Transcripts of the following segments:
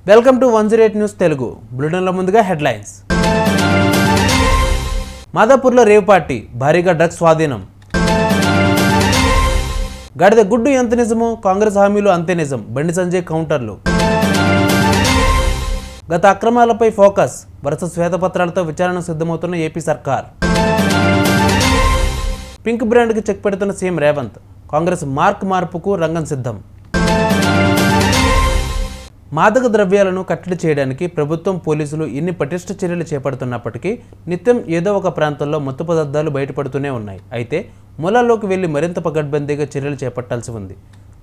Welcome to 108 news Telugu. బులెటిన్ల ముందుగా headlines. మాదాపూర్లో రేవ్ పార్టీ, భారీగా డ్రగ్స్ స్వాధీనం. గాడిద గుడ్డు ఎంత నిజమో, కాంగ్రెస్ హామీలు అంతే నిజం, బండి సంజయ్ కౌంటర్లు. గత అక్రమాలపై ఫోకస్, వరుస శ్వేతపత్రాలతో విచారణ సిద్ధమవుతున్న ఏపీ సర్కార్. పింక్ బ్రాండ్కి చెక్ పెడుతున్న సీఎం రేవంత్, కాంగ్రెస్ మార్పుకు రంగం సిద్ధం. మాదక ద్రవ్యాలను కట్టడి చేయడానికి ప్రభుత్వం, పోలీసులు ఎన్ని పటిష్ట చర్యలు చేపడుతున్నప్పటికీ నిత్యం ఏదో ఒక ప్రాంతంలో మత్తు పదార్థాలు బయటపడుతూనే ఉన్నాయి. అయితే మూలాల్లోకి వెళ్లి మరింత పకడ్బందీగా చర్యలు చేపట్టాల్సి ఉంది.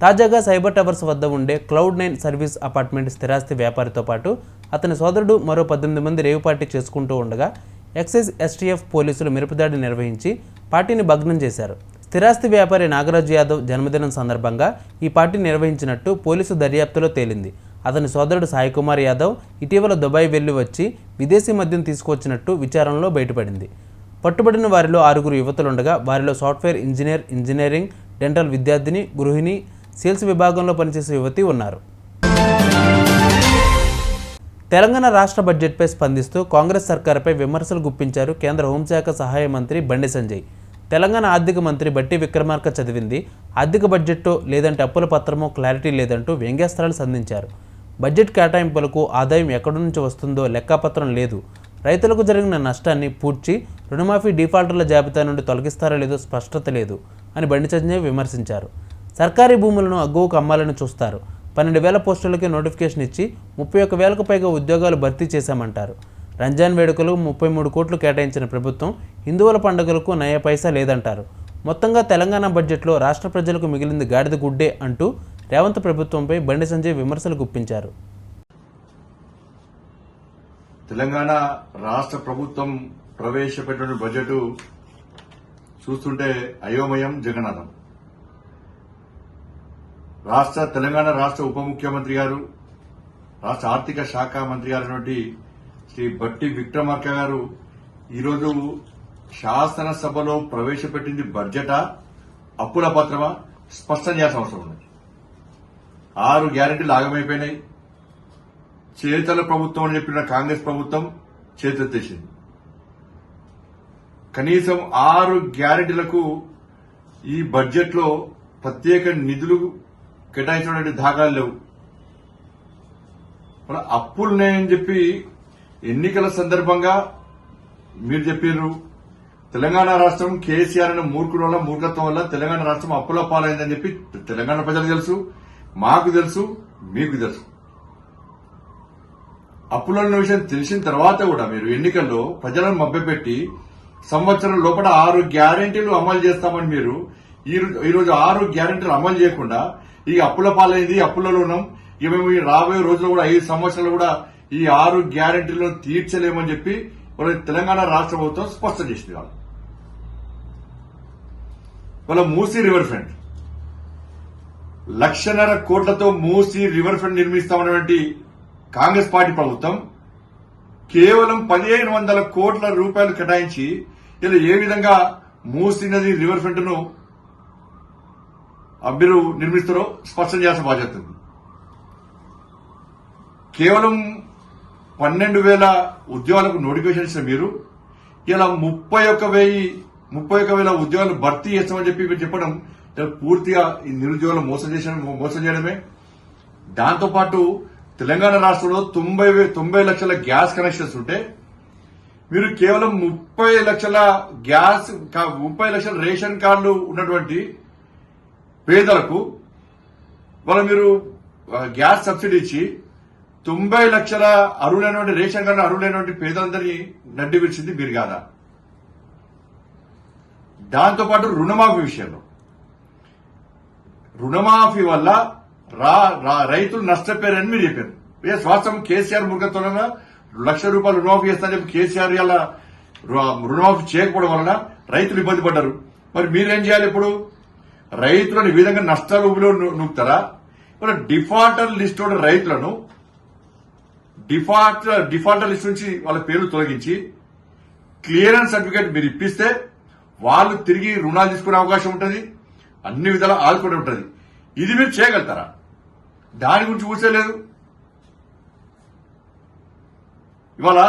తాజాగా సైబర్ టవర్స్ వద్ద ఉండే Cloud9 సర్వీస్ అపార్ట్మెంట్ స్థిరాస్తి వ్యాపారితో పాటు అతని సోదరుడు మరో 18 మంది రేవు పార్టీ చేసుకుంటూ ఉండగా ఎక్సైజ్ STF పోలీసులు మెరుపుదాడి నిర్వహించి పార్టీని భగ్నం చేశారు. స్థిరాస్తి వ్యాపారి నాగరాజు యాదవ్ జన్మదినం సందర్భంగా ఈ పార్టీ నిర్వహించినట్టు పోలీసు దర్యాప్తులో తేలింది. అతని సోదరుడు సాయి కుమార్ యాదవ్ ఇటీవల దుబాయ్ వెళ్లి వచ్చి విదేశీ మద్యం తీసుకొచ్చినట్టు విచారణలో బయటపడింది. పట్టుబడిన వారిలో 6 యువతులుండగా వారిలో సాఫ్ట్వేర్ ఇంజనీర్, ఇంజనీరింగ్, డెంటల్ విద్యార్థిని, గృహిణి, సేల్స్ విభాగంలో పనిచేసే యువతి ఉన్నారు. తెలంగాణ రాష్ట్ర బడ్జెట్పై స్పందిస్తూ కాంగ్రెస్ సర్కారుపై విమర్శలు గుప్పించారు కేంద్ర హోంశాఖ సహాయ మంత్రి బండి సంజయ్. తెలంగాణ ఆర్థిక మంత్రి బట్టి విక్రమార్క చదివింది ఆర్థిక బడ్జెట్టో లేదంటే అప్పుల పత్రమో క్లారిటీ లేదంటూ వ్యంగ్యాస్త్రాలు సంధించారు. బడ్జెట్ కేటాయింపులకు ఆదాయం ఎక్కడి నుంచి వస్తుందో లెక్కాపత్రం లేదు, రైతులకు జరిగిన నష్టాన్ని పూడ్చి రుణమాఫీ డిఫాల్టర్ల జాబితా నుండి తొలగిస్తారో లేదో స్పష్టత లేదు అని బండి సంజయ్ విమర్శించారు. సర్కారీ భూములను అగ్గువకు అమ్మాలని చూస్తారు. 12,000 పోస్టులకి నోటిఫికేషన్ ఇచ్చి 31,000కు పైగా ఉద్యోగాలు భర్తీ చేశామంటారు. రంజాన్ వేడుకలకు 33 కోట్లు కేటాయించిన ప్రభుత్వం హిందువుల పండుగలకు నయా పైసా లేదంటారు. మొత్తంగా తెలంగాణ బడ్జెట్లో రాష్ట్ర ప్రజలకు మిగిలింది గాడిద గుడ్డే అంటూ రేవంత్ ప్రభుత్వంపై బండి సంజయ్ విమర్శలు గుప్పించారు. తెలంగాణ రాష్ట్ర ప్రభుత్వం ప్రవేశపెట్టిన బడ్జెట్ చూస్తుంటే అయోమయం, జగన్నాథం. తెలంగాణ రాష్ట్ర ఉప ముఖ్యమంత్రి గారు, రాష్ట్ర ఆర్థిక శాఖ మంత్రి గారైనటువంటి శ్రీ బట్టి విక్రమార్క గారు ఈరోజు శాసనసభలో ప్రవేశపెట్టింది బడ్జెటా, అప్పుల పత్రమా స్పష్టం చేయాల్సిన అవసరం ఉంది. 6 గ్యారెంటీలు ఆగమైపోయినాయి. చేతల ప్రభుత్వం అని చెప్పిన కాంగ్రెస్ ప్రభుత్వం చేతెత్తేసింది. కనీసం 6 గ్యారెంటీలకు ఈ బడ్జెట్ లో ప్రత్యేక నిధులు కేటాయించినటువంటి దాఖలాలు లేవు. మన అప్పులున్నాయని చెప్పి ఎన్నికల సందర్భంగా మీరు చెప్పారు. తెలంగాణ రాష్ట్రం కేసీఆర్ అనే మూర్ఖత్వం వల్ల తెలంగాణ రాష్ట్రం అప్పుల పాలైందని చెప్పి తెలంగాణ ప్రజలకు తెలుసు, మాకు తెలుసు, మీకు తెలుసు. అప్పుల విషయం తెలిసిన తర్వాత కూడా మీరు ఎన్నికల్లో ప్రజలను మభ్యపెట్టి సంవత్సరం లోపల 6 గ్యారెంటీలు అమలు చేస్తామని మీరు ఈరోజు 6 గ్యారెంటీలు అమలు చేయకుండా ఈ అప్పుల పాలైంది, అప్పులలో ఉన్నాం, ఇక మేము రాబోయే రోజుల్లో కూడా 5 సంవత్సరాలు కూడా ఈ 6 గ్యారెంటీలను తీర్చలేమని చెప్పి తెలంగాణ రాష్ట్ర ప్రభుత్వం స్పష్టం చేసింది. వాళ్ళ మూసీ రివర్ ఫ్రంట్ 1,50,000 కోట్లతో మూసీ రివర్ ఫ్రంట్ నిర్మిస్తామన్నటువంటి కాంగ్రెస్ పార్టీ ప్రభుత్వం కేవలం 1,500 కోట్ల రూపాయలు కేటాయించి ఇలా ఏ విధంగా మూసీ నది రివర్ ఫ్రంట్ ను మీరు నిర్మిస్తారో స్పష్టం చేయాల్సిన బాధ్యత ఉంది. కేవలం 12,000 ఉద్యోగాలకు నోటిఫికేషన్ ఇచ్చిన మీరు ఇలా 31,000 ఉద్యోగాలు భర్తీ చేస్తామని చెప్పి మీరు చెప్పడం పూర్తిగా ఈ నిరుద్యోగులు మోసం చేయడమే. దాంతోపాటు తెలంగాణ రాష్ట్రంలో 90 లక్షల గ్యాస్ కనెక్షన్స్ ఉంటే మీరు కేవలం 30 లక్షల రేషన్ కార్డులు ఉన్నటువంటి పేదలకు మీరు గ్యాస్ సబ్సిడీ ఇచ్చి 90 లక్షల అర్హులైనటువంటి రేషన్ కార్డు అర్హులైనటువంటి పేదలందరినీ నడ్డి విడిచింది మీరు కాదా? దాంతోపాటు రుణమాఫీ విషయంలో రుణమాఫీ వల్ల రైతులు నష్టపోయారని మీరు చెప్పారు. వాస్తవం కేసీఆర్ మూర్ఖత్వంగా ₹1,00,000 రుణమాఫీ చేస్తానని చెప్పి కేసీఆర్ ఇలా రుణమాఫీ చేయకపోవడం వలన రైతులు ఇబ్బంది పడ్డారు. మరి మీరేం చేయాలి? ఇప్పుడు రైతులను ఈ విధంగా నష్టాలు నూపుతారా? డిఫాల్టర్ లిస్ట్ ఉన్న రైతులను డిఫాల్టర్ లిస్ట్ నుంచి వాళ్ళ పేర్లు తొలగించి క్లియరెన్స్ సర్టిఫికేట్ మీరు ఇప్పిస్తే వాళ్ళు తిరిగి రుణాలు తీసుకునే అవకాశం ఉంటుంది, అన్ని విధాలా ఆదుకునే ఉంటుంది. ఇది మీరు చేయగలుగుతారా? దాని గురించి ఊసేలేదు. ఇవాళ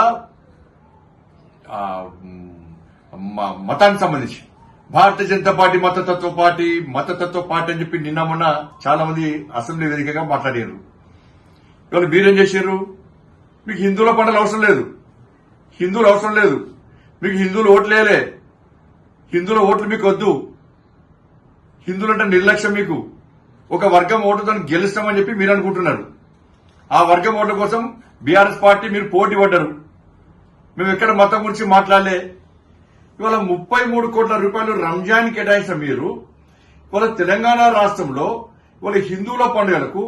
మతానికి సంబంధించి భారతీయ జనతా పార్టీ మతతత్వ పార్టీ అని చెప్పి నిన్న మొన్న చాలా మంది అసెంబ్లీ వేదికగా మాట్లాడారు. ఇవాళ మీరేం చేశారు? మీకు హిందువుల పండుగలు అవసరం లేదు, మీకు హిందువులు ఓట్లేలే, హిందువుల ఓట్లు మీకు వద్దు, హిందువులంటే నిర్లక్ష్యం, మీకు ఒక వర్గం ఓటుతో గెలుస్తామని చెప్పి మీరు అనుకుంటున్నారు. ఆ వర్గం ఓట్ల కోసం బీఆర్ఎస్ పార్టీ మీరు పోటీ పడ్డారు. మేము ఎక్కడ మతం గురించి మాట్లాడలే. ఇవాళ 33 కోట్ల రూపాయలు రంజాన్ కేటాయించిన మీరు ఇవాళ తెలంగాణ రాష్ట్రంలో ఇవాళ హిందువుల పండుగలకు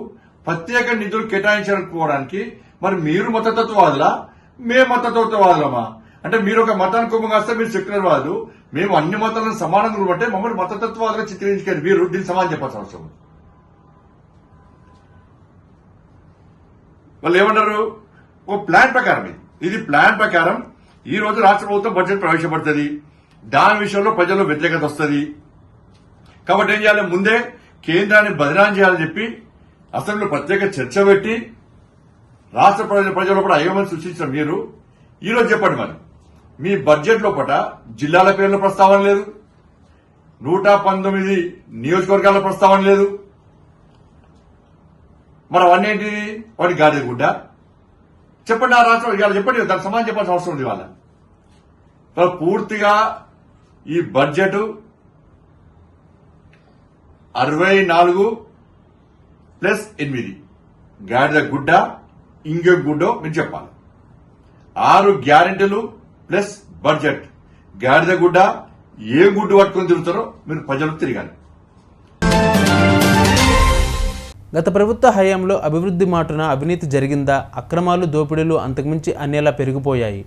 ప్రత్యేక నిధులు కేటాయించకపోవడానికి మరి మీరు మతతత్వవాదులా, మేము మతతత్వవాదులమా? అంటే మీరు ఒక మతానికి కొమ్మగాస్తే మీరు సెక్యులర్ వాదు, మేము అన్ని మతాలను సమానంగా చూడమంటే మమ్మల్ని మతతత్వవాదులుగా చిత్రించుకొని మీరు దీనికి సమాధానం చెప్పాల్సిన అవసరం. వాళ్ళు ఏమన్నారు? ఒక ప్లాన్ ప్రకారం ఇది ప్లాన్ ప్రకారం ఈ రోజు రాష్ట్ర ప్రభుత్వం బడ్జెట్ ప్రవేశపెడుతుంది. దాని విషయంలో ప్రజల్లో వ్యతిరేకత వస్తుంది. కాబట్టి ఏం చేయాలి? ముందే కేంద్రాన్ని బదనాం చేయాలని చెప్పి అసెంబ్లీలో ప్రత్యేక చర్చ పెట్టి రాష్ట్ర ప్రజల కూడా అయోమని సృష్టించిన మీరు ఈ రోజు చెప్పండి, మరి మీ బడ్జెట్ లోపల జిల్లాల పేర్ల ప్రస్తావన లేదు, 119 నియోజకవర్గాల ప్రస్తావన లేదు. మరి అవన్నీ ఏంటి? వాడి గాడి గుడ్డ చెప్పండి. ఆ రాష్ట్రం ఇవాళ చెప్పండి, దానికి సమాధానం చెప్పాల్సిన అవసరం ఉంది. వాళ్ళ పూర్తిగా ఈ బడ్జెట్ 64+8 గాడిద గుడ్డ ఇంకే గుడ్డో మీరు చెప్పాలి. 6 గ్యారెంటీలు ప్లస్ బడ్జెట్ గాడిద గుడ్డ ఏ గుడ్డు పట్టుకుని తిరుగుతారో మీరు ప్రజలకు తిరగాలి. గత ప్రభుత్వ హయాంలో అభివృద్ధి మాటున అవినీతి జరిగిందా, అక్రమాలు దోపిడీలు అంతకుమించి అన్నేలా పెరిగిపోయాయి.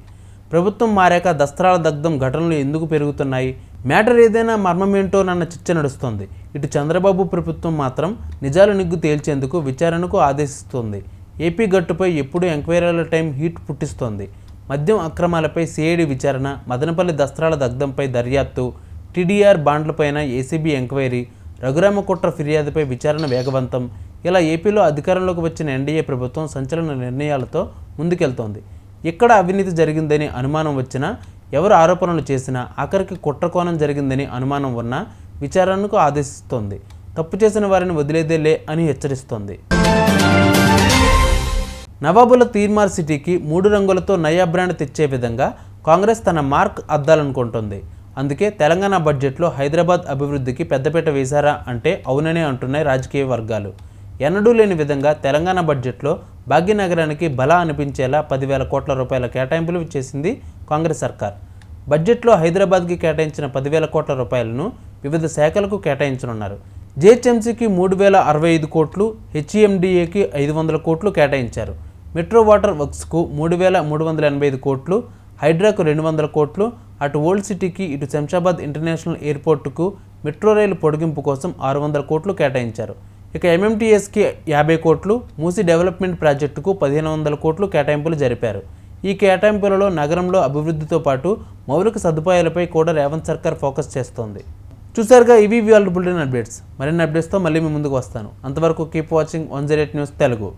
ప్రభుత్వం మారాక దస్త్రాల దగ్ధం ఘటనలు ఎందుకు పెరుగుతున్నాయి? మ్యాటర్ ఏదైనా మర్మమేంటోనన్న చర్చ నడుస్తోంది. ఇటు చంద్రబాబు ప్రభుత్వం మాత్రం నిజాలు నిగ్గు తేల్చేందుకు విచారణకు ఆదేశిస్తోంది. ఏపీ గట్టుపై ఎప్పుడు ఎంక్వైరీల టైం హీట్ పుట్టిస్తోంది. మద్యం అక్రమాలపై సిఐడి విచారణ, మదనపల్లి దస్త్రాల దగ్ధంపై దర్యాప్తు, టీడీఆర్ బాండ్లపైన ఏసీబీ ఎంక్వైరీ, రఘురామకుట్ర ఫిర్యాదుపై విచారణ వేగవంతం. ఇలా ఏపీలో అధికారంలోకి వచ్చిన ఎన్డీఏ ప్రభుత్వం సంచలన నిర్ణయాలతో ముందుకెళ్తోంది. ఎక్కడ అవినీతి జరిగిందని అనుమానం వచ్చినా, ఎవరు ఆరోపణలు చేసినా, ఆఖరికి కుట్రకోణం జరిగిందని అనుమానం ఉన్నా విచారణకు ఆదేశిస్తోంది. తప్పు చేసిన వారిని వదిలేదేలే అని హెచ్చరిస్తోంది. నవాబుల తీర్మార్ సిటీకి 3 రంగులతో నయా బ్రాండ్ తెచ్చే విధంగా కాంగ్రెస్ తన మార్క్ అద్దాలనుకుంటోంది. అందుకే తెలంగాణ బడ్జెట్లో హైదరాబాద్ అభివృద్ధికి పెద్దపీట వేశారా అంటే అవుననే అంటున్నాయి రాజకీయ వర్గాలు. ఎన్నడూ లేని విధంగా తెలంగాణ బడ్జెట్లో భాగ్యనగరానికి బలా అనిపించేలా 10,000 కోట్ల రూపాయల కేటాయింపులు చేసింది కాంగ్రెస్ సర్కార్. బడ్జెట్లో హైదరాబాద్కి కేటాయించిన 10,000 కోట్ల రూపాయలను వివిధ శాఖలకు కేటాయించనున్నారు. జిహెచ్ఎంసీకి 3,065 కోట్లు, హెచ్ఈఎండిఏకి 500 కోట్లు కేటాయించారు. మెట్రో వాటర్ వర్క్స్కు 3,385 కోట్లు, హైడ్రాకు 200 కోట్లు, అటు ఓల్డ్ సిటీకి ఇటు శంషాబాద్ ఇంటర్నేషనల్ ఎయిర్పోర్టుకు మెట్రో రైలు పొడిగింపు కోసం 600 కోట్లు కేటాయించారు. ఇక ఎంఎంటీఎస్కి 50 కోట్లు, మూసీ డెవలప్మెంట్ ప్రాజెక్టుకు 1,500 కోట్లు కేటాయింపులు జరిపారు. ఈ కేటాయింపులలో నగరంలో అభివృద్ధితో పాటు మౌలిక సదుపాయాలపై కూడా రేవంత్ సర్కార్ ఫోకస్ చేస్తోంది. చూసారుగా, ఇవి వాళ్ళ బులెటిన్ అప్డేట్స్. మరిన్ని అప్డేట్స్తో మళ్ళీ మీ ముందుకు వస్తాను. అంతవరకు కీప్ వాచింగ్ 108 న్యూస్ తెలుగు.